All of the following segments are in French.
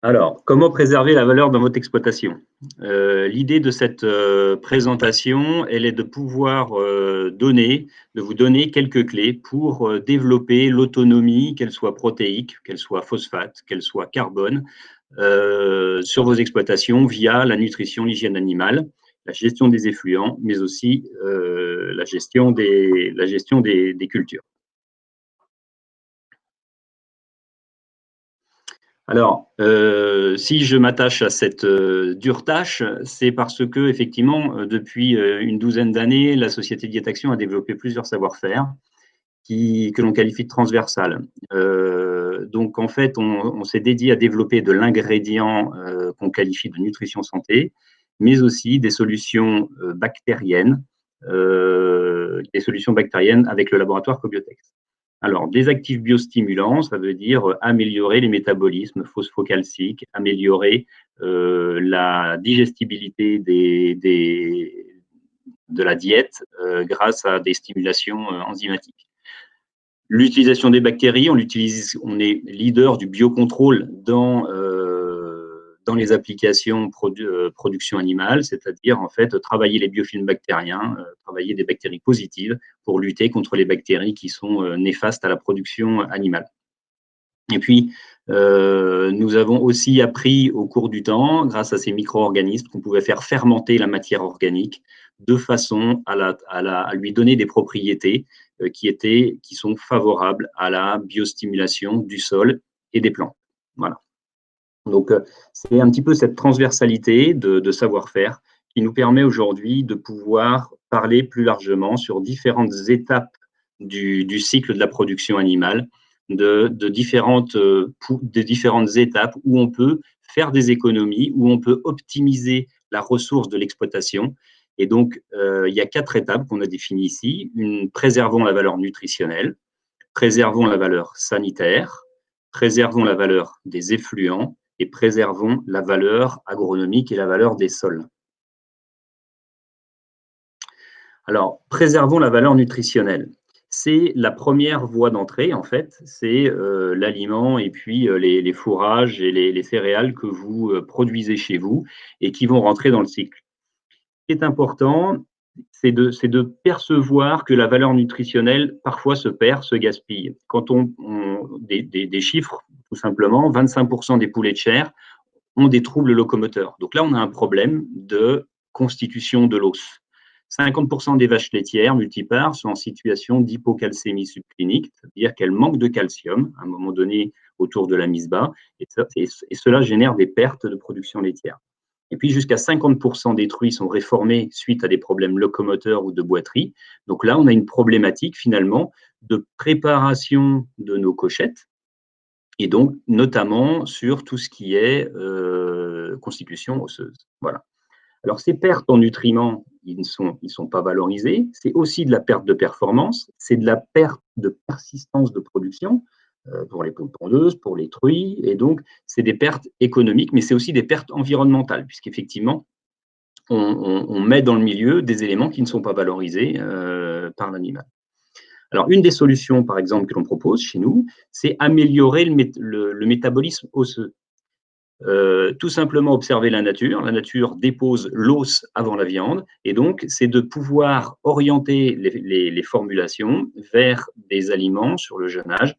Alors, comment préserver la valeur dans votre exploitation? L'idée de cette présentation, elle est de pouvoir de vous donner quelques clés pour développer l'autonomie, qu'elle soit protéique, qu'elle soit phosphate, qu'elle soit carbone, sur vos exploitations via la nutrition, l'hygiène animale, la gestion des effluents, mais aussi la gestion des cultures. Alors, si je m'attache à cette dure tâche, c'est parce que effectivement, depuis une douzaine d'années, la société Diète-Action a développé plusieurs savoir-faire que l'on qualifie de transversal. Donc, en fait, on s'est dédié à développer de l'ingrédient qu'on qualifie de nutrition santé, mais aussi des solutions bactériennes avec le laboratoire Cobiotex. Alors, des actifs biostimulants, ça veut dire améliorer les métabolismes phosphocalciques, améliorer la digestibilité de la diète grâce à des stimulations enzymatiques. L'utilisation des bactéries, on est leader du biocontrôle dans les applications production animale, c'est-à-dire en fait travailler les biofilms bactériens, travailler des bactéries positives pour lutter contre les bactéries qui sont néfastes à la production animale. Et puis, nous avons aussi appris au cours du temps, grâce à ces micro-organismes, qu'on pouvait faire fermenter la matière organique de façon à lui donner des propriétés qui sont favorables à la biostimulation du sol et des plantes. Voilà. Donc, c'est un petit peu cette transversalité de savoir-faire qui nous permet aujourd'hui de pouvoir parler plus largement sur différentes étapes du cycle de la production animale, de différentes étapes où on peut faire des économies, où on peut optimiser la ressource de l'exploitation. Et donc, il y a 4 étapes qu'on a définies ici. Préservons la valeur nutritionnelle, préservons la valeur sanitaire, préservons la valeur des effluents et préservons la valeur agronomique et la valeur des sols. Alors, préservons la valeur nutritionnelle. C'est la première voie d'entrée, en fait, c'est l'aliment et puis les fourrages et les céréales que vous produisez chez vous et qui vont rentrer dans le cycle. Ce qui est important, c'est de percevoir que la valeur nutritionnelle parfois se perd, se gaspille. Quand des chiffres, tout simplement, 25% des poulets de chair ont des troubles locomoteurs. Donc là, on a un problème de constitution de l'os. 50% des vaches laitières multipares sont en situation d'hypocalcémie subclinique, c'est-à-dire qu'elles manquent de calcium à un moment donné autour de la mise bas, et cela génère des pertes de production laitière. Et puis, jusqu'à 50% des truies sont réformées suite à des problèmes locomoteurs ou de boiterie. Donc là, on a une problématique finalement de préparation de nos cochettes, et donc notamment sur tout ce qui est constitution osseuse. Voilà. Alors, ces pertes en nutriments, ils ne sont pas valorisés. C'est aussi de la perte de performance, c'est de la perte de persistance de production pour les poules pondeuses, pour les truies, et donc c'est des pertes économiques, mais c'est aussi des pertes environnementales, puisqu'effectivement, on met dans le milieu des éléments qui ne sont pas valorisés par l'animal. Alors, une des solutions, par exemple, que l'on propose chez nous, c'est améliorer le métabolisme osseux. Tout simplement observer la nature. La nature dépose l'os avant la viande, et donc c'est de pouvoir orienter les formulations vers des aliments sur le jeune âge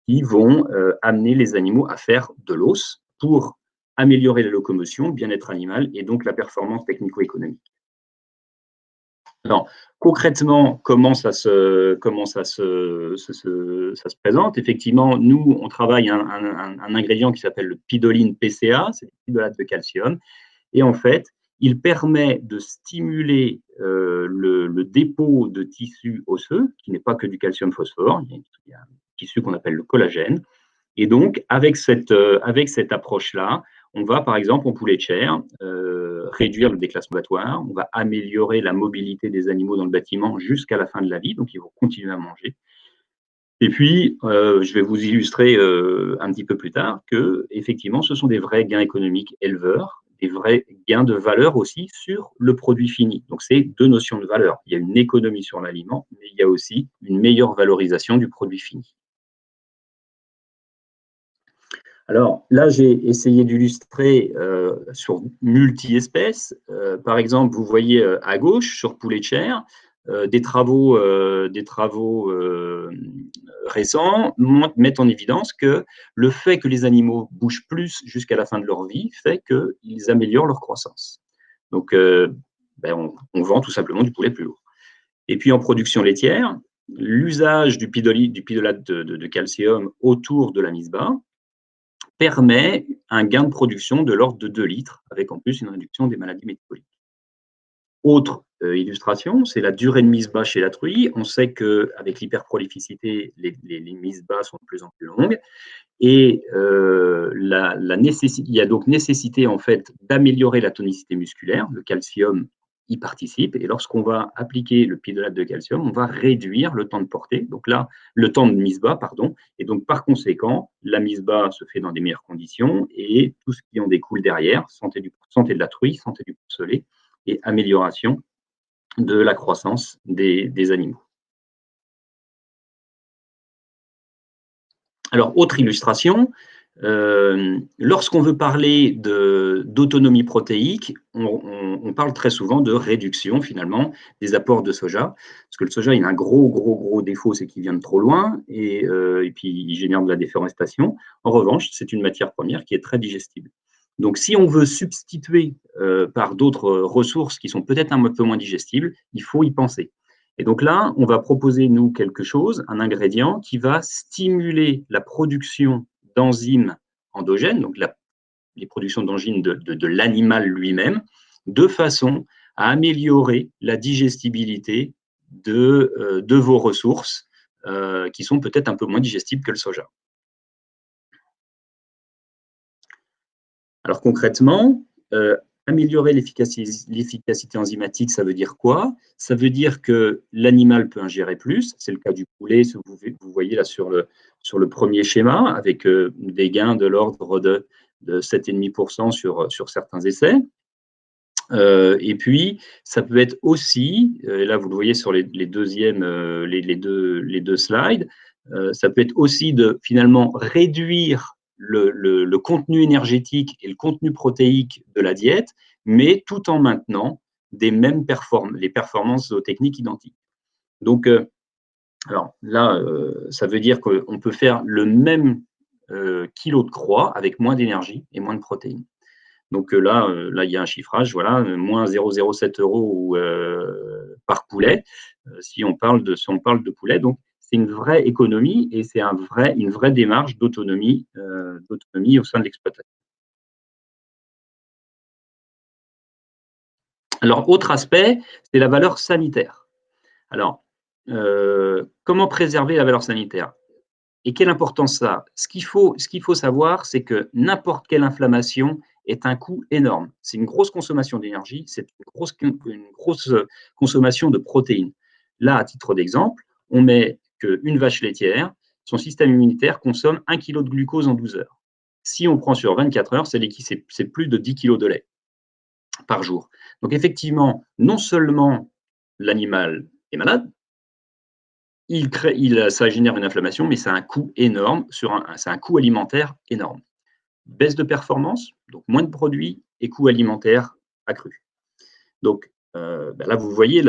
qui vont amener les animaux à faire de l'os pour améliorer la locomotion, le bien-être animal et donc la performance technico-économique. Alors, concrètement, ça se présente? Effectivement, nous, on travaille un ingrédient qui s'appelle le pidoline PCA, c'est le pidolate de calcium, et en fait, il permet de stimuler le dépôt de tissu osseux, qui n'est pas que du calcium phosphore, il y a un tissu qu'on appelle le collagène. Et donc, avec cette approche-là, on va, par exemple, en poulet de chair, réduire le déclassement abattoir, on va améliorer la mobilité des animaux dans le bâtiment jusqu'à la fin de la vie, donc ils vont continuer à manger. Et puis, je vais vous illustrer un petit peu plus tard que, effectivement, ce sont des vrais gains économiques éleveurs, des vrais gains de valeur aussi sur le produit fini. Donc, c'est 2 notions de valeur. Il y a une économie sur l'aliment, mais il y a aussi une meilleure valorisation du produit fini. Alors là, j'ai essayé d'illustrer sur multi-espèces. Par exemple, vous voyez à gauche, sur poulet de chair, des travaux récents mettent en évidence que le fait que les animaux bougent plus jusqu'à la fin de leur vie fait qu'ils améliorent leur croissance. Donc, on vend tout simplement du poulet plus lourd. Et puis en production laitière, l'usage du pidolate de calcium autour de la mise bas permet un gain de production de l'ordre de 2 litres, avec en plus une réduction des maladies métaboliques. Autre illustration, c'est la durée de mise bas chez la truie. On sait qu'avec l'hyperprolificité, les mises bas sont de plus en plus longues. Et il y a donc nécessité en fait d'améliorer la tonicité musculaire. Le calcium y participe. Et lorsqu'on va appliquer le pidolate de calcium, on va réduire le temps de portée. Donc là, le temps de mise bas, pardon. Et donc par conséquent, la mise bas se fait dans des meilleures conditions et tout ce qui en découle derrière, santé de la truie, santé du porcelet et amélioration de la croissance des animaux. Alors, autre illustration, lorsqu'on veut parler d'autonomie protéique, on parle très souvent de réduction finalement des apports de soja, parce que le soja, il a un gros défaut, c'est qu'il vient de trop loin et puis il génère de la déforestation. En revanche, c'est une matière première qui est très digestible. Donc, si on veut substituer par d'autres ressources qui sont peut-être un peu moins digestibles, il faut y penser. Et donc là, on va proposer, nous, quelque chose, un ingrédient qui va stimuler la production d'enzymes endogènes, donc les productions d'enzymes de l'animal lui-même, de façon à améliorer la digestibilité de vos ressources qui sont peut-être un peu moins digestibles que le soja. Alors concrètement, améliorer l'efficacité enzymatique, ça veut dire quoi? Ça veut dire que l'animal peut ingérer plus, c'est le cas du poulet, ce que vous voyez là sur le premier schéma, avec des gains de l'ordre de 7,5% sur certains essais. Et puis, ça peut être aussi, là vous le voyez sur les deux slides, ça peut être aussi de finalement réduire le contenu énergétique et le contenu protéique de la diète, mais tout en maintenant les performances zootechniques identiques. Donc, alors là, ça veut dire qu'on peut faire le même kilo de croix avec moins d'énergie et moins de protéines. Donc là, il y a un chiffrage, voilà, moins 0,07 € par poulet, si on parle de poulet. Donc, c'est une vraie économie et c'est une vraie démarche d'autonomie au sein de l'exploitation. Alors, autre aspect, c'est la valeur sanitaire. Alors, comment préserver la valeur sanitaire? Et quelle importance ça a? Ce qu'il faut savoir, c'est que n'importe quelle inflammation est un coût énorme. C'est une grosse consommation d'énergie, c'est une grosse consommation de protéines. Là, à titre d'exemple, on met qu'une vache laitière, son système immunitaire consomme 1 kg de glucose en 12 heures. Si on prend sur 24 heures, c'est plus de 10 kg de lait par jour. Donc effectivement, non seulement l'animal est malade, ça génère une inflammation, mais ça a un coût énorme, c'est un coût alimentaire énorme. Baisse de performance, donc moins de produits et coût alimentaire accru. Donc là, vous voyez,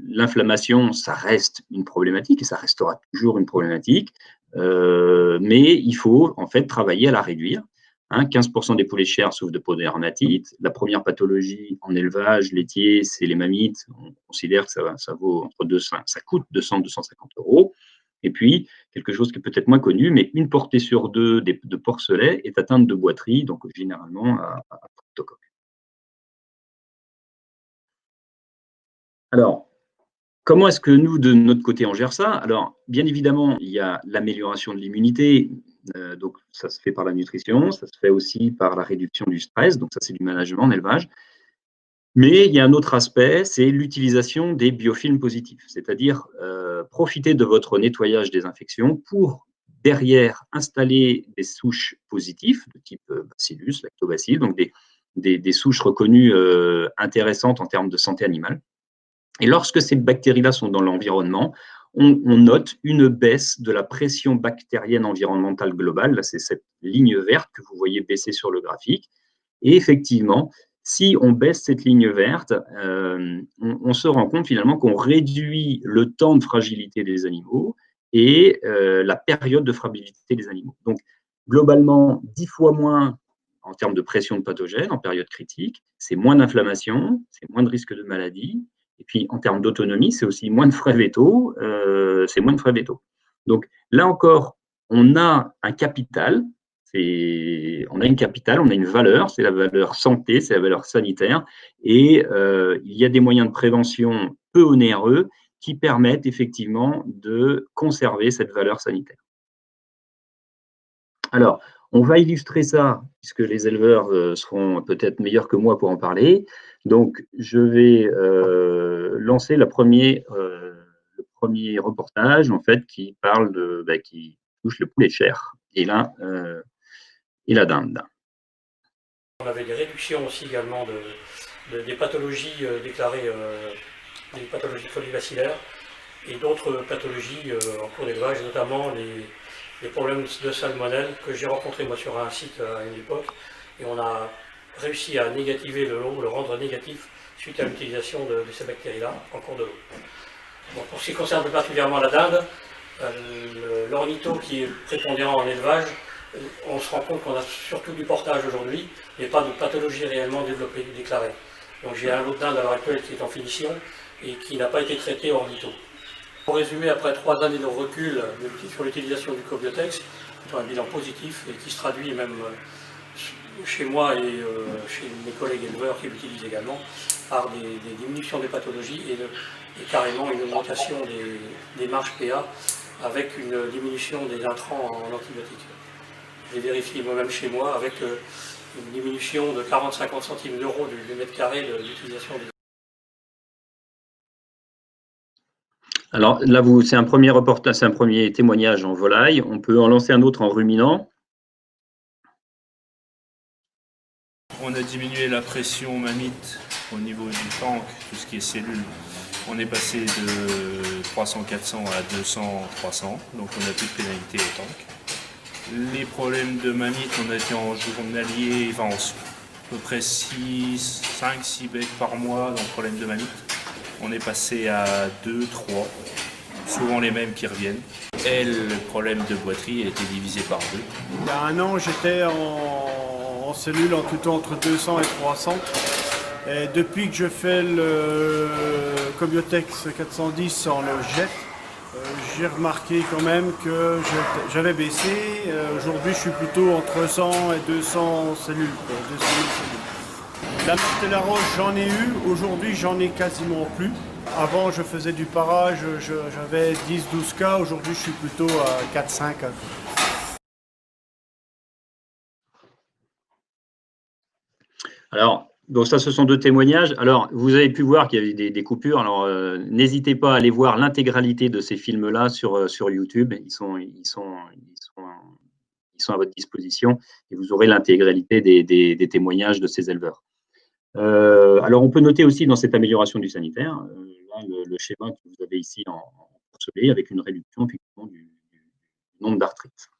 l'inflammation, ça reste une problématique et ça restera toujours une problématique, mais il faut en fait travailler à la réduire. 15% des poulets de chair souffrent de pododermatite. La première pathologie en élevage laitier, c'est les mammites. On considère que ça vaut ça coûte 200 250 €. Et puis, quelque chose qui est peut-être moins connu, mais une portée sur deux de porcelet est atteinte de boiterie, donc généralement à cryptocoque. Alors, comment est-ce que nous, de notre côté, on gère ça? Alors, bien évidemment, il y a l'amélioration de l'immunité, donc ça se fait par la nutrition, ça se fait aussi par la réduction du stress, donc ça, c'est du management en élevage. Mais il y a un autre aspect, c'est l'utilisation des biofilms positifs, c'est-à-dire profiter de votre nettoyage des infections pour derrière installer des souches positives de type Bacillus, Lactobacillus, donc des souches reconnues intéressantes en termes de santé animale. Et lorsque ces bactéries-là sont dans l'environnement, on note une baisse de la pression bactérienne environnementale globale. Là, c'est cette ligne verte que vous voyez baisser sur le graphique. Et effectivement, si on baisse cette ligne verte, on se rend compte finalement qu'on réduit le temps de fragilité des animaux et la période de fragilité des animaux. Donc, globalement, 10 fois moins en termes de pression de pathogènes en période critique, c'est moins d'inflammation, c'est moins de risque de maladie, et puis en termes d'autonomie, c'est aussi moins de frais vétaux, c'est moins de frais vétaux. Donc là encore, on a un capital, on a une valeur, c'est la valeur santé, c'est la valeur sanitaire, et il y a des moyens de prévention peu onéreux qui permettent effectivement de conserver cette valeur sanitaire. Alors, on va illustrer ça, puisque les éleveurs seront peut-être meilleurs que moi pour en parler. Donc, je vais lancer le premier reportage, en fait, qui parle qui touche le poulet de chair et la dinde. On avait des réductions aussi également des pathologies déclarées, des pathologies cardiovasculaires et d'autres pathologies en cours d'élevage, notamment les problèmes de salmonelle que j'ai rencontrés moi sur un site à une époque, et on a réussi à négativer le lot, le rendre négatif suite à l'utilisation de ces bactéries-là en cours de l'eau. Bon, pour ce qui concerne plus particulièrement la dinde, l'ornitho qui est prépondérant en élevage, on se rend compte qu'on a surtout du portage aujourd'hui, mais pas de pathologie réellement développée, déclarée. Donc j'ai un lot de dinde à l'heure actuelle qui est en finition et qui n'a pas été traité au ornitho. Pour résumer, après 3 années de recul sur l'utilisation du Cobiotex, un bilan positif et qui se traduit même chez moi et chez mes collègues éleveurs qui l'utilisent également par des diminutions des pathologies et carrément une augmentation des marges PA avec une diminution des intrants en antibiotiques. J'ai vérifié moi-même chez moi avec une diminution de 40-50 centimes d'euros du mètre carré de l'utilisation des... Alors là, c'est un premier reportage, c'est un premier témoignage en volaille. On peut en lancer un autre en ruminant. On a diminué la pression mamite au niveau du tank, tout ce qui est cellules. On est passé de 300-400 à 200-300, donc on n'a plus de pénalité au tank. Les problèmes de mamite, on a été en journalier, enfin à peu près 5-6 becs par mois dans le problème de mamite. On est passé à 2-3, souvent les mêmes qui reviennent. Et le problème de boiterie a été divisé par 2. Il y a un an, j'étais en cellule en tout temps entre 200 et 300. Et depuis que je fais le Cobiotex 410 en le jet, j'ai remarqué quand même que j'avais baissé. Aujourd'hui, je suis plutôt entre 100 et 200 cellules. 200 cellules. La Martella-Roche, j'en ai eu. Aujourd'hui, j'en ai quasiment plus. Avant, je faisais du parage, j'avais 10-12 cas. Aujourd'hui, je suis plutôt à 4-5. Alors, donc ça, ce sont 2 témoignages. Alors, vous avez pu voir qu'il y avait des coupures. Alors, n'hésitez pas à aller voir l'intégralité de ces films-là sur YouTube. Ils sont à votre disposition et vous aurez l'intégralité des témoignages de ces éleveurs. Alors, on peut noter aussi dans cette amélioration du sanitaire, là, le schéma que vous avez ici en soleil avec une réduction effectivement du nombre d'arthrites.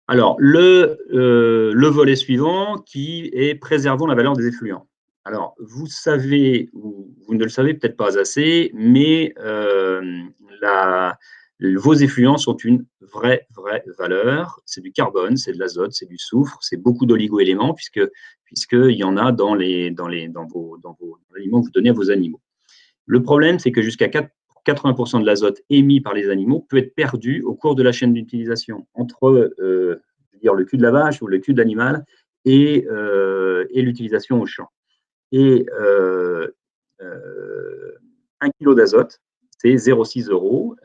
Alors, le volet suivant qui est préservons la valeur des effluents. Alors, vous savez, ou vous ne le savez peut-être pas assez, mais vos effluents sont une vraie valeur. C'est du carbone, c'est de l'azote, c'est du soufre, c'est beaucoup d'oligo-éléments puisqu'il y en a dans l'aliment que vous donnez à vos animaux. Le problème, c'est que jusqu'à 80% de l'azote émis par les animaux peut être perdu au cours de la chaîne d'utilisation, entre le cul de la vache ou le cul de l'animal et l'utilisation au champ. Et 1 kg d'azote, c'est 0,6 €,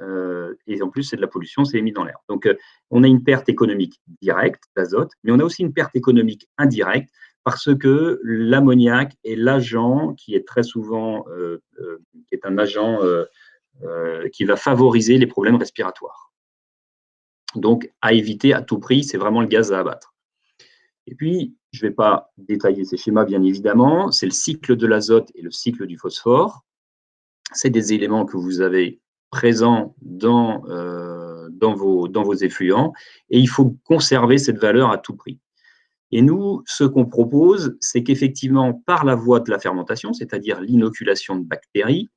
et en plus, c'est de la pollution, c'est émis dans l'air. Donc, on a une perte économique directe d'azote, mais on a aussi une perte économique indirecte parce que l'ammoniac est l'agent qui est très souvent qui est un agent qui va favoriser les problèmes respiratoires. Donc, à éviter à tout prix, c'est vraiment le gaz à abattre. Et puis, je ne vais pas détailler ces schémas, bien évidemment, c'est le cycle de l'azote et le cycle du phosphore. c'est des éléments que vous avez présents dans vos effluents, et il faut conserver cette valeur à tout prix. Et nous, ce qu'on propose, c'est qu'effectivement, par la voie de la fermentation, c'est-à-dire l'inoculation de bactéries,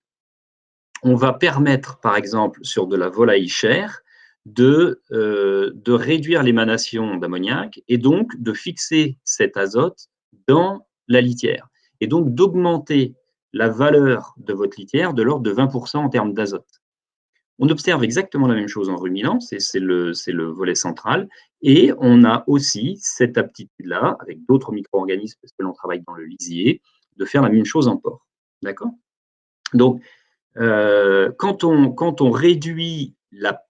on va permettre, par exemple, sur de la volaille chère, de réduire l'émanation d'ammoniac et donc de fixer cet azote dans la litière. Et donc d'augmenter la valeur de votre litière de l'ordre de 20% en termes d'azote. On observe exactement la même chose en ruminant, c'est le volet central, et on a aussi cette aptitude-là, avec d'autres micro-organismes, parce que l'on travaille dans le lisier, de faire la même chose en porc. D'accord? Donc, quand on réduit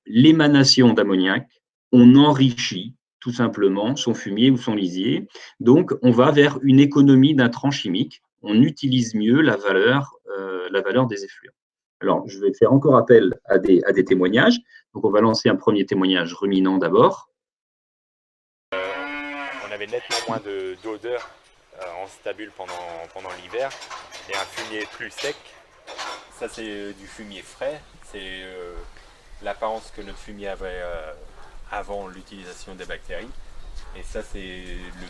l'émanation d'ammoniac, on enrichit tout simplement son fumier ou son lisier. Donc, on va vers une économie d'intrants chimiques. On utilise mieux la valeur des effluents. Alors, je vais faire encore appel à des témoignages. Donc, on va lancer un premier témoignage ruminant d'abord. On avait nettement moins d'odeur en stabule pendant l'hiver et un fumier plus sec. Ça, c'est du fumier frais. C'est l'apparence que notre fumier avait avant l'utilisation des bactéries. Et ça, c'est le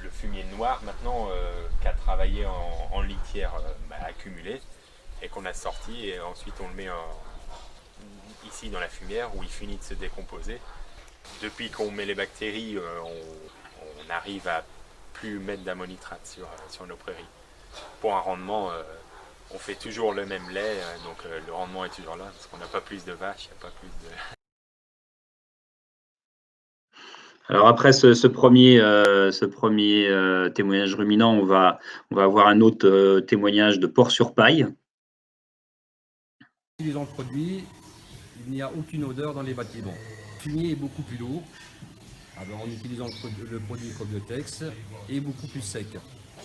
fumier noir maintenant qui a travaillé en litière accumulée et qu'on a sorti. Et ensuite, on le met ici dans la fumière où il finit de se décomposer. Depuis qu'on met les bactéries, on arrive à plus mettre d'ammonitrate sur nos prairies. Pour un rendement, on fait toujours le même lait, donc le rendement est toujours là, parce qu'on n'a pas plus de vaches, il n'y a pas plus de... Alors après ce premier témoignage ruminant, on va avoir un autre témoignage de porc sur paille. En utilisant le produit, il n'y a aucune odeur dans les bâtiments. Le fumier est beaucoup plus lourd, alors en utilisant le produit Cobiotex, et beaucoup plus sec.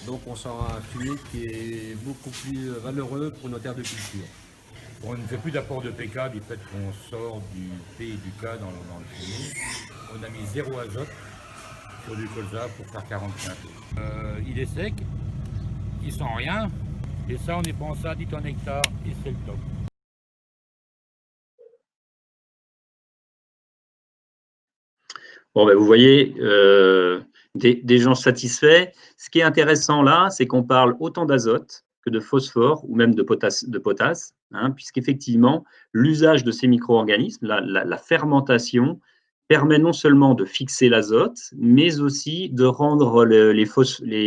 Donc on sent un fumier qui est beaucoup plus valeureux pour nos terres de culture. On ne fait plus d'apport de PK du fait qu'on sort du P et du K dans le fumier. On a mis 0 azote sur du colza pour faire 40 quintaux. Il est sec, il sent rien, et ça on est pensé à 10 tonnes hectare et c'est le top. Bon, ben, vous voyez, des gens satisfaits. Ce qui est intéressant là, c'est qu'on parle autant d'azote que de phosphore ou même de potasse, hein, puisqu'effectivement, l'usage de ces micro-organismes, la fermentation, permet non seulement de fixer l'azote, mais aussi de rendre les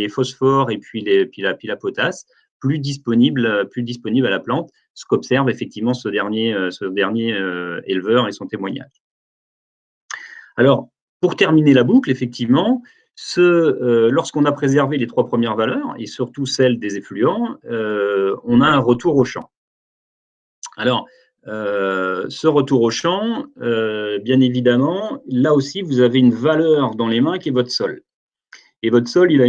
phosphores et puis la potasse plus disponibles à la plante, ce qu'observe effectivement ce dernier éleveur et son témoignage. Alors, pour terminer la boucle, effectivement, lorsqu'on a préservé les 3 premières valeurs, et surtout celle des effluents, on a un retour au champ. Alors, ce retour au champ, bien évidemment, là aussi, vous avez une valeur dans les mains qui est votre sol. Et votre sol, il a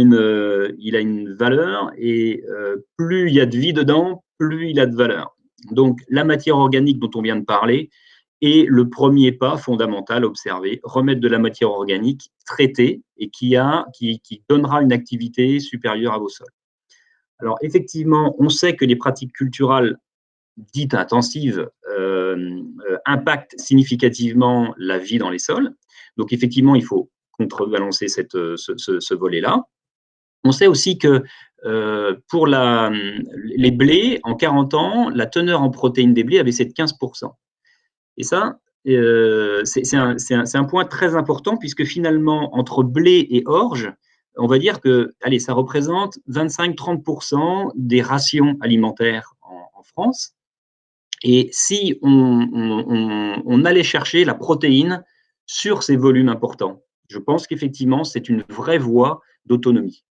une valeur, et plus il y a de vie dedans, plus il a de valeur. Donc, la matière organique dont on vient de parler, et le premier pas fondamental à observer, remettre de la matière organique traitée et qui donnera une activité supérieure à vos sols. Alors effectivement, on sait que les pratiques culturales dites intensives impactent significativement la vie dans les sols. Donc effectivement, il faut contrebalancer ce volet-là. On sait aussi que pour les blés, en 40 ans, la teneur en protéines des blés a baissé de 15%. Et ça, c'est un point très important puisque finalement, entre blé et orge, on va dire que allez, ça représente 25-30% des rations alimentaires en France. Et si on allait chercher la protéine sur ces volumes importants, je pense qu'effectivement, c'est une vraie voie d'autonomie.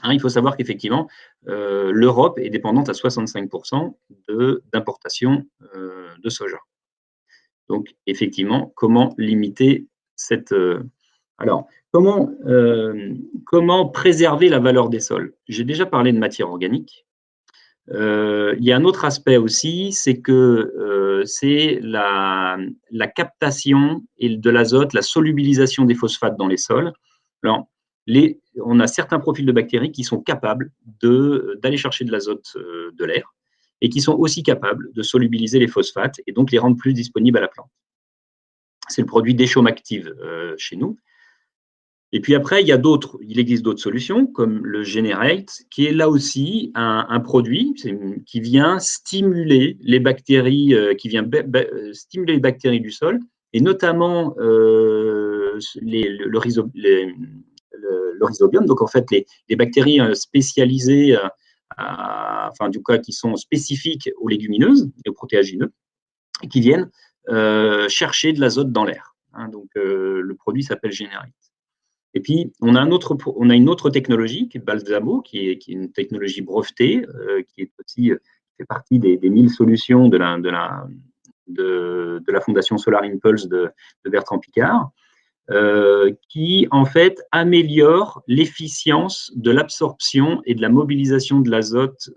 Hein, il faut savoir qu'effectivement, l'Europe est dépendante à 65% d'importation de soja. Donc, effectivement, comment limiter cette… Alors, comment préserver la valeur des sols? J'ai déjà parlé de matière organique. Il y a un autre aspect aussi, c'est que c'est la captation de l'azote, la solubilisation des phosphates dans les sols. Alors, on a certains profils de bactéries qui sont capables d'aller chercher de l'azote de l'air et qui sont aussi capables de solubiliser les phosphates et donc les rendre plus disponibles à la plante. C'est le produit d'Echomactive chez nous. Et puis après, il existe d'autres solutions, comme le Generate, qui est là aussi un produit qui vient stimuler les bactéries, stimuler les bactéries du sol, et notamment le rhizobium, donc en fait les bactéries spécialisées, enfin du cas qui sont spécifiques aux légumineuses et aux protéagineux, et qui viennent chercher de l'azote dans l'air. Hein, donc le produit s'appelle Generate. Et puis, on a une autre technologie qui est Balsamo, qui est une technologie brevetée, qui est aussi fait partie des 1000 solutions de la Fondation Solar Impulse de Bertrand Piccard, qui en fait améliore l'efficience de l'absorption et de la mobilisation de l'azote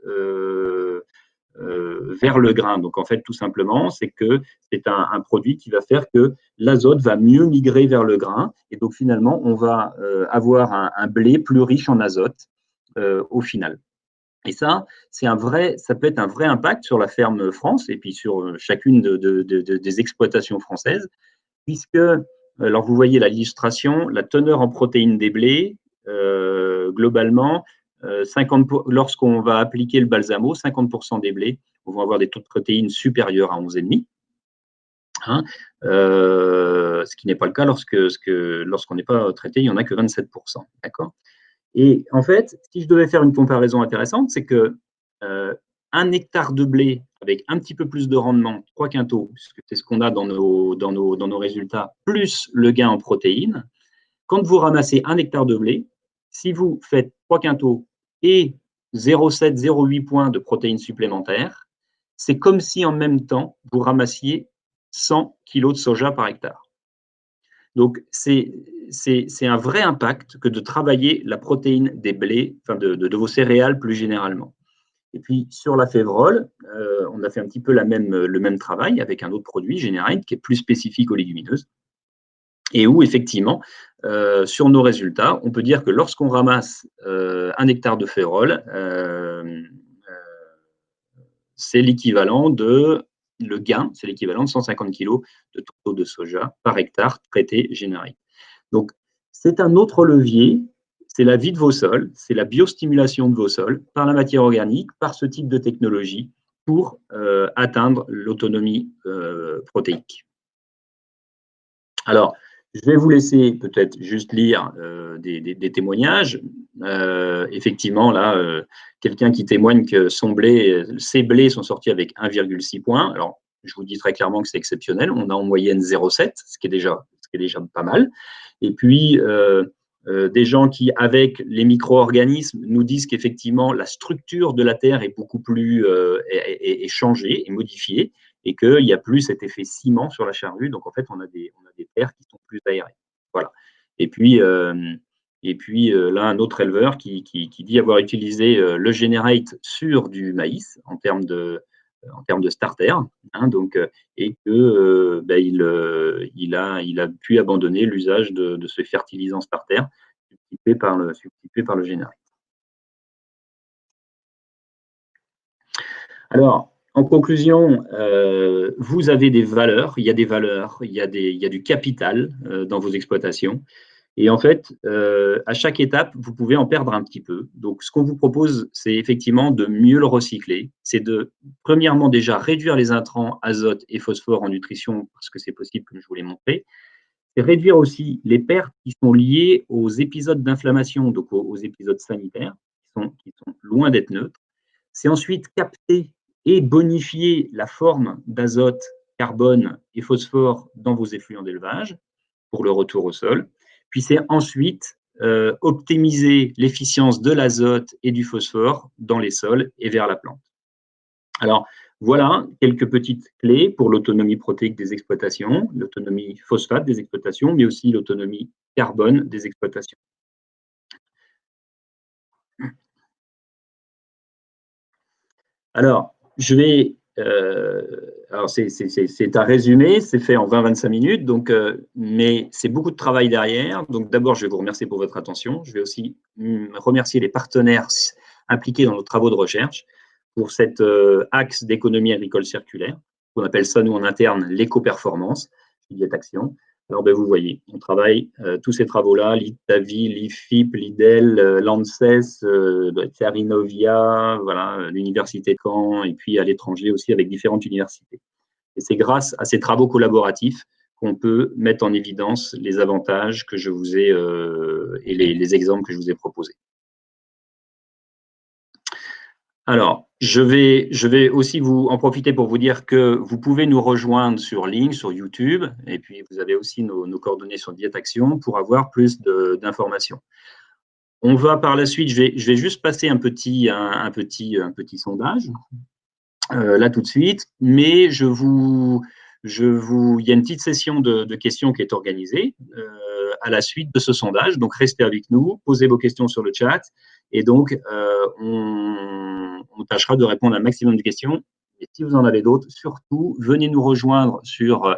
vers le grain. Donc, en fait, tout simplement, c'est que c'est un produit qui va faire que l'azote va mieux migrer vers le grain. Et donc, finalement, on va avoir un blé plus riche en azote au final. Et ça, ça peut être un vrai impact sur la ferme France et puis sur chacune des exploitations françaises, puisque, alors vous voyez l'illustration, la teneur en protéines des blés, globalement, lorsqu'on va appliquer le balsamo, 50% des blés vont avoir des taux de protéines supérieurs à 11,5. Hein, ce qui n'est pas le cas lorsqu'on n'est pas traité, il n'y en a que 27%. D'accord ? Et en fait, si je devais faire une comparaison intéressante, c'est que 1 hectare de blé avec un petit peu plus de rendement, 3 quintaux, c'est ce qu'on a dans nos résultats, plus le gain en protéines. Quand vous ramassez 1 hectare de blé, si vous faites 3 quintaux et 0,7, 0,8 points de protéines supplémentaires, c'est comme si en même temps, vous ramassiez 100 kg de soja par hectare. Donc, c'est un vrai impact que de travailler la protéine des blés, enfin de vos céréales plus généralement. Et puis, sur la févrole, on a fait un petit peu le même travail avec un autre produit, Generate, qui est plus spécifique aux légumineuses. Et où, effectivement, sur nos résultats, on peut dire que lorsqu'on ramasse 1 hectare de févrole, c'est l'équivalent de 150 kg de taux de soja par hectare traité Generate. Donc, c'est un autre levier, c'est la vie de vos sols, c'est la biostimulation de vos sols par la matière organique, par ce type de technologie pour atteindre l'autonomie protéique. Alors, je vais vous laisser peut-être juste lire des témoignages. Effectivement, là, quelqu'un qui témoigne que ses blés sont sortis avec 1,6 points. Alors, je vous dis très clairement que c'est exceptionnel. On a en moyenne 0,7, ce qui est déjà pas mal. Et puis, des gens qui, avec les micro-organismes, nous disent qu'effectivement, la structure de la terre est beaucoup plus est changée, est modifiée, et qu'il n'y a plus cet effet ciment sur la charrue. Donc, en fait, on a des terres qui sont plus aérées. Voilà. Et puis là, un autre éleveur qui dit avoir utilisé le Generate sur du maïs en termes de starter, hein, donc, et que il a pu abandonner l'usage de ce fertilisant starter substitué par le Generate. Alors, en conclusion, vous avez des valeurs, il y a des valeurs, il y a du capital dans vos exploitations. Et en fait, à chaque étape, vous pouvez en perdre un petit peu. Donc, ce qu'on vous propose, c'est effectivement de mieux le recycler. C'est de, premièrement, déjà réduire les intrants azote et phosphore en nutrition, parce que c'est possible, comme je vous l'ai montré. C'est réduire aussi les pertes qui sont liées aux épisodes d'inflammation, donc aux épisodes sanitaires, qui sont loin d'être neutres. C'est ensuite capter et bonifier la forme d'azote, carbone et phosphore dans vos effluents d'élevage pour le retour au sol. Puis c'est ensuite optimiser l'efficience de l'azote et du phosphore dans les sols et vers la plante. Alors, voilà quelques petites clés pour l'autonomie protéique des exploitations, l'autonomie phosphate des exploitations, mais aussi l'autonomie carbone des exploitations. Alors, je vais alors c'est un résumé, c'est fait en 20-25 minutes, donc, mais c'est beaucoup de travail derrière. Donc d'abord, je vais vous remercier pour votre attention. Je vais aussi remercier les partenaires impliqués dans nos travaux de recherche pour cet axe d'économie agricole circulaire. On appelle ça, nous, en interne, l'éco-performance, Diet Action. Alors, ben, vous voyez, on travaille tous ces travaux-là, l'ITAVI, l'IFIP, l'IDEL, l'ANSES, Cerinovia, voilà, l'Université de Caen, et puis à l'étranger aussi avec différentes universités. Et c'est grâce à ces travaux collaboratifs qu'on peut mettre en évidence les avantages que je vous ai et les exemples que je vous ai proposés. Alors, je vais aussi vous en profiter pour vous dire que vous pouvez nous rejoindre sur ligne, sur YouTube, et puis vous avez aussi nos coordonnées sur Diet Action pour avoir plus d'informations. On va par la suite, je vais juste passer un petit sondage là tout de suite, mais il y a une petite session de questions qui est organisée à la suite de ce sondage. Donc restez avec nous, posez vos questions sur le chat, et donc on tâchera de répondre à un maximum de questions. Et si vous en avez d'autres, surtout venez nous rejoindre sur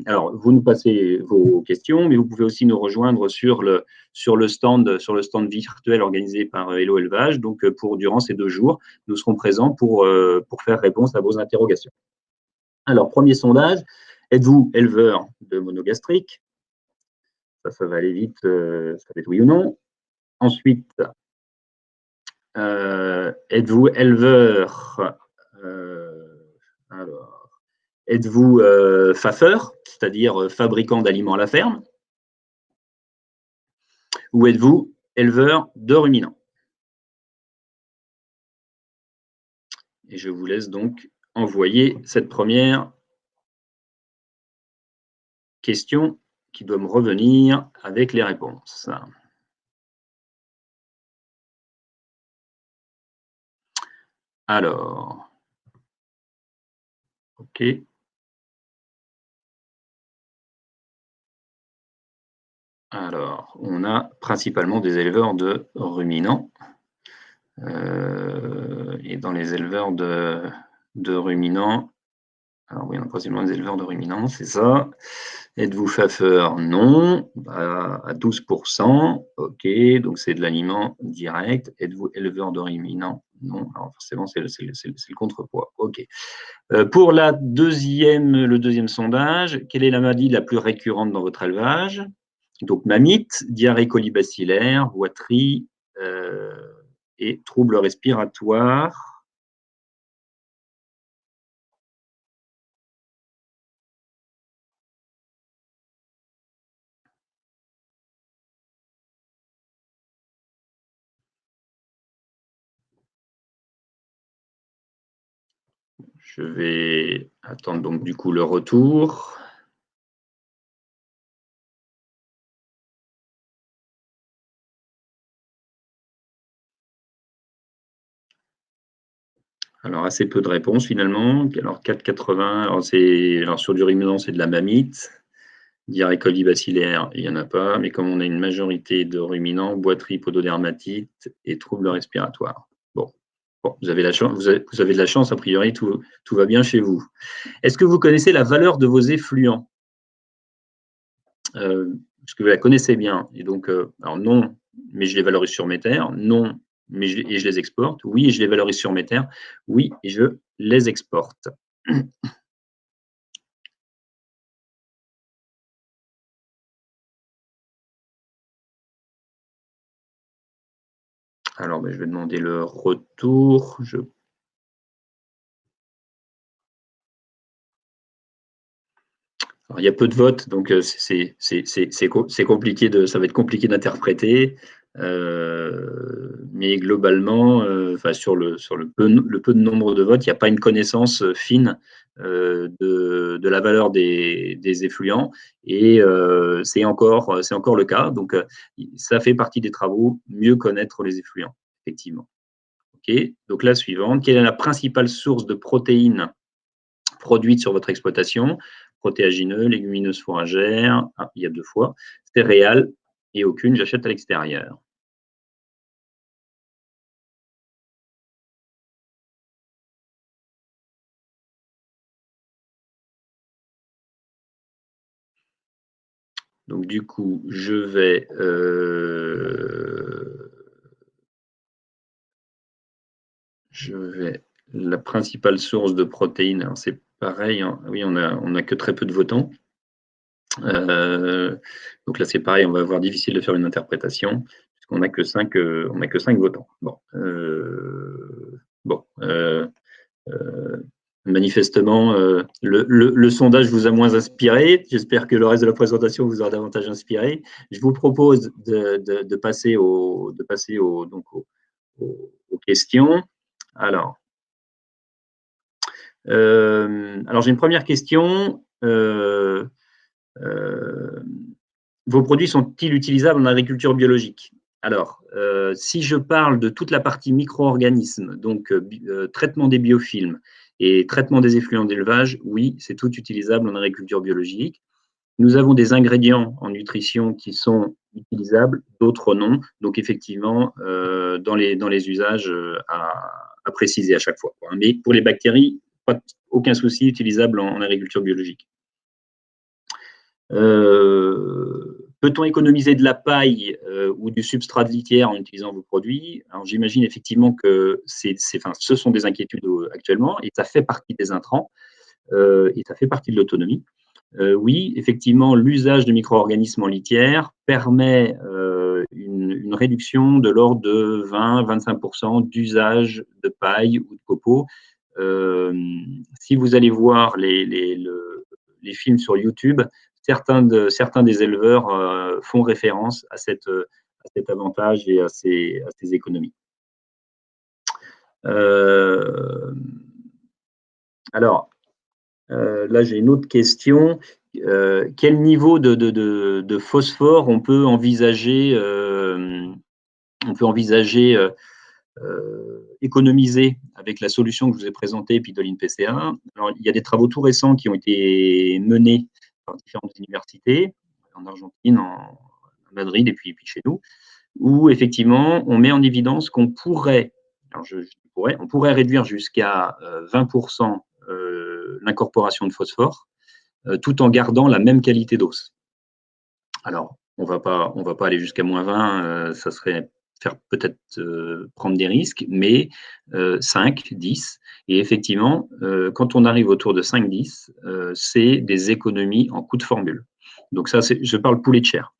alors, vous nous passez vos questions, mais vous pouvez aussi nous rejoindre sur le stand virtuel organisé par Hello Élevage. Donc, durant ces 2 jours, nous serons présents pour faire réponse à vos interrogations. Alors, premier sondage, êtes-vous éleveur de monogastrique? Ça va aller vite, ça va être oui ou non. Ensuite, êtes-vous éleveur êtes-vous faffeur, c'est-à-dire fabricant d'aliments à la ferme? Ou êtes-vous éleveur de ruminants? Et je vous laisse donc envoyer cette première question qui doit me revenir avec les réponses. Alors, OK. Alors, on a principalement des éleveurs de ruminants. Et dans les éleveurs de ruminants, alors oui, on a principalement des éleveurs de ruminants, c'est ça. Êtes-vous faffeur? Non, à 12%. OK, donc c'est de l'aliment direct. Êtes-vous éleveur de ruminants? Non, alors forcément, c'est le contrepoids. OK. Pour le deuxième sondage, quelle est la maladie la plus récurrente dans votre élevage? Donc, mamite, diarrhée colibacillaire, boiterie et troubles respiratoires. Je vais attendre donc du coup le retour. Alors, assez peu de réponses finalement. Alors, 4,80. Alors, sur du ruminant, c'est de la mamite. Diarrhée colibacillaire, il n'y en a pas. Mais comme on a une majorité de ruminants, boiterie, pododermatite et troubles respiratoires. Bon, vous avez la chance, vous avez de la chance, a priori, tout va bien chez vous. Est-ce que vous connaissez la valeur de vos effluents? Est-ce que vous la connaissez bien? Et donc, alors non, mais je les valorise sur mes terres. Non, mais je les exporte. Oui, et je les valorise sur mes terres. Oui, et je les exporte. Alors, je vais demander le retour. Alors, il y a peu de votes, donc c'est compliqué ça va être compliqué d'interpréter. Mais globalement, sur le peu de nombre de votes, il n'y a pas une connaissance fine de la valeur des effluents, et c'est encore le cas. Donc, ça fait partie des travaux, mieux connaître les effluents, effectivement. OK. Donc, la suivante, quelle est la principale source de protéines produites sur votre exploitation? Protéagineux, légumineuses fourragères, il y a 2 fois, céréales, et aucune, j'achète à l'extérieur. Donc, du coup, je vais la principale source de protéines, alors c'est pareil, hein, oui, on a que très peu de votants. Donc là, c'est pareil, on va avoir difficile de faire une interprétation, puisqu'on n'a que 5 votants. Bon, manifestement, le sondage vous a moins inspiré. J'espère que le reste de la présentation vous aura davantage inspiré. Je vous propose de passer aux questions. Alors j'ai une première question. Vos produits sont-ils utilisables en agriculture biologique? Alors, si je parle de toute la partie micro-organismes, donc traitement des biofilms et traitement des effluents d'élevage, oui, c'est tout utilisable en agriculture biologique. Nous avons des ingrédients en nutrition qui sont utilisables, d'autres non. Donc, effectivement, dans les usages à préciser à chaque fois. Mais pour les bactéries, aucun souci, utilisable en agriculture biologique. Peut-on économiser de la paille ou du substrat de litière en utilisant vos produits? Alors, j'imagine effectivement que ce sont des inquiétudes actuellement, et ça fait partie des intrants, et ça fait partie de l'autonomie. Oui, effectivement, l'usage de micro-organismes en litière permet une réduction de l'ordre de 20-25% d'usage de paille ou de copeaux. Si vous allez voir les films sur YouTube, certains des éleveurs font référence à cet avantage et à ces économies. Alors, là, j'ai une autre question. Quel niveau de phosphore on peut envisager économiser avec la solution que je vous ai présentée, Pidoline PCA? Alors, il y a des travaux tout récents qui ont été menés par différentes universités, en Argentine, à Madrid et puis chez nous, où effectivement, on met en évidence qu'on pourrait, on pourrait réduire jusqu'à 20% l'incorporation de phosphore, tout en gardant la même qualité d'os. Alors, on va pas aller jusqu'à moins 20, ça serait peut-être prendre des risques, mais 5, 10. Et effectivement, quand on arrive autour de 5, 10, c'est des économies en coût de formule. Donc ça, je parle poulet de chair.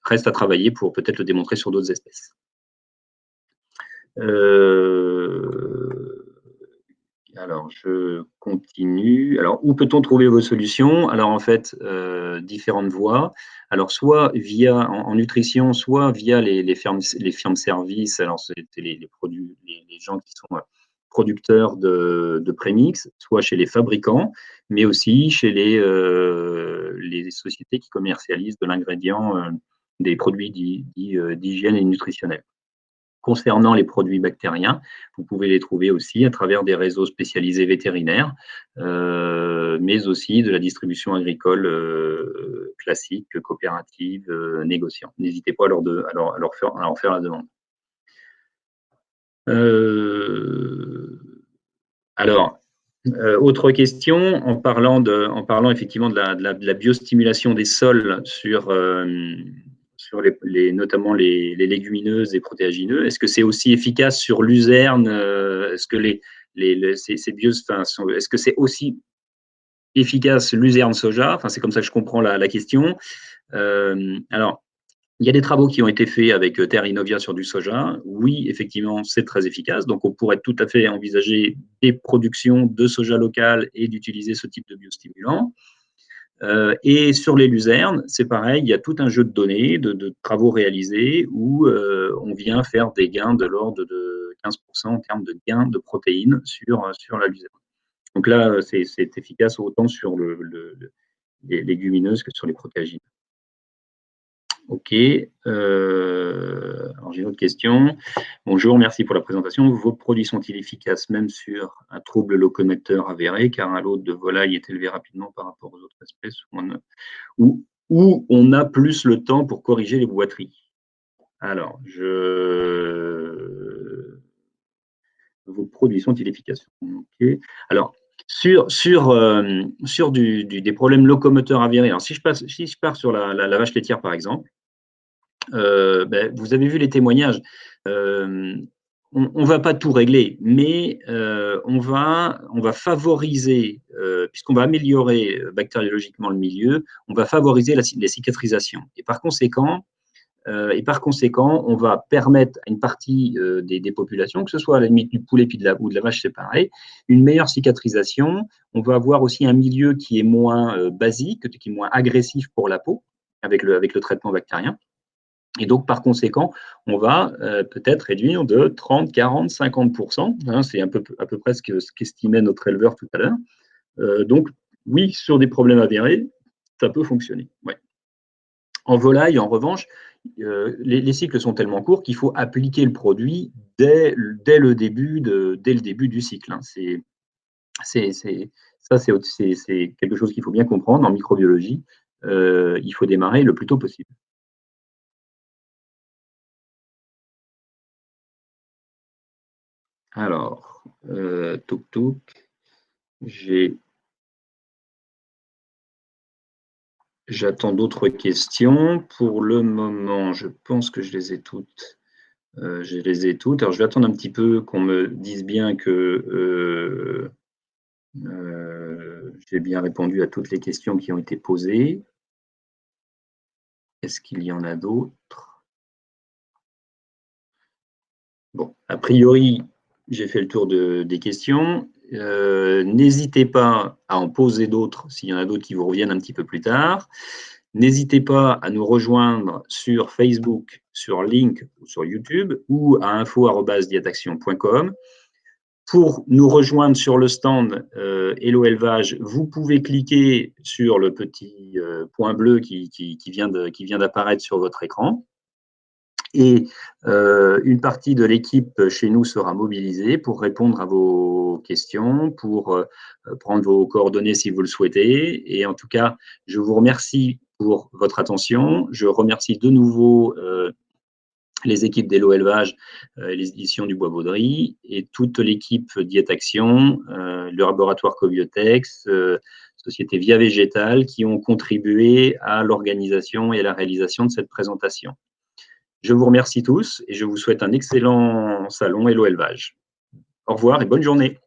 Reste à travailler pour peut-être le démontrer sur d'autres espèces. Alors, je continue. Alors, où peut-on trouver vos solutions? Alors, en fait, différentes voies. Alors, soit via, en nutrition, soit via les fermes-services. Alors, c'était les gens qui sont producteurs de prémix, soit chez les fabricants, mais aussi chez les sociétés qui commercialisent de l'ingrédient des produits d'hygiène et nutritionnels. Concernant les produits bactériens, vous pouvez les trouver aussi à travers des réseaux spécialisés vétérinaires, mais aussi de la distribution agricole classique, coopérative, négociant. N'hésitez pas à leur faire la demande. Alors, autre question, en parlant effectivement de la biostimulation des sols sur notamment les légumineuses et protéagineux. Est-ce que c'est aussi efficace sur luzerne? Est-ce que est-ce que c'est aussi efficace luzerne soja? Enfin, c'est comme ça que je comprends la question. Alors, il y a des travaux qui ont été faits avec Terra Innovia sur du soja. Oui, effectivement, c'est très efficace. Donc, on pourrait tout à fait envisager des productions de soja local et d'utiliser ce type de biostimulant. Et sur les luzernes, c'est pareil, il y a tout un jeu de données, de travaux réalisés où on vient faire des gains de l'ordre de 15% en termes de gains de protéines sur la luzerne. Donc là, c'est efficace autant sur les légumineuses que sur les protéagineux. Ok. Alors j'ai une autre question. Bonjour, merci pour la présentation. Vos produits sont-ils efficaces même sur un trouble locomoteur avéré, car un lot de volaille est élevé rapidement par rapport aux autres espèces, où on a plus le temps pour corriger les boiteries? Alors, vos produits sont-ils efficaces? Ok. Alors, Sur des problèmes locomoteurs avérés, alors si je pars sur la vache laitière par exemple, vous avez vu les témoignages. On ne va pas tout régler, mais on va favoriser, puisqu'on va améliorer bactériologiquement le milieu, on va favoriser les cicatrisations. Et par conséquent, on va permettre à une partie des populations, que ce soit à la limite du poulet ou de la vache, c'est pareil, une meilleure cicatrisation. On va avoir aussi un milieu qui est moins basique, qui est moins agressif pour la peau, avec le traitement bactérien. Et donc, par conséquent, on va peut-être réduire de 30, 40, 50%. Hein, c'est à peu près ce qu'estimait notre éleveur tout à l'heure. Donc, oui, sur des problèmes avérés, ça peut fonctionner. Ouais. En volaille, en revanche, les cycles sont tellement courts qu'il faut appliquer le produit dès le début du cycle. Hein. C'est quelque chose qu'il faut bien comprendre en microbiologie. Il faut démarrer le plus tôt possible. Alors, j'attends d'autres questions. Pour le moment, je pense que je les ai toutes. Alors, je vais attendre un petit peu qu'on me dise bien que j'ai bien répondu à toutes les questions qui ont été posées. Est-ce qu'il y en a d'autres? Bon, a priori, j'ai fait le tour des questions. N'hésitez pas à en poser d'autres s'il y en a d'autres qui vous reviennent un petit peu plus tard. N'hésitez pas à nous rejoindre sur Facebook, sur Link ou sur YouTube ou à info@diataction.com. Pour nous rejoindre sur le stand Hello Élevage, vous pouvez cliquer sur le petit point bleu qui vient d'apparaître sur votre écran. Et une partie de l'équipe chez nous sera mobilisée pour répondre à vos questions, pour prendre vos coordonnées si vous le souhaitez. Et en tout cas, je vous remercie pour votre attention. Je remercie de nouveau les équipes d'Hello Élevage, les éditions du Bois Baudry et toute l'équipe Diataction, le laboratoire Cobiotex, Société Via Végétale, qui ont contribué à l'organisation et à la réalisation de cette présentation. Je vous remercie tous et je vous souhaite un excellent salon Hello Élevage. Au revoir et bonne journée.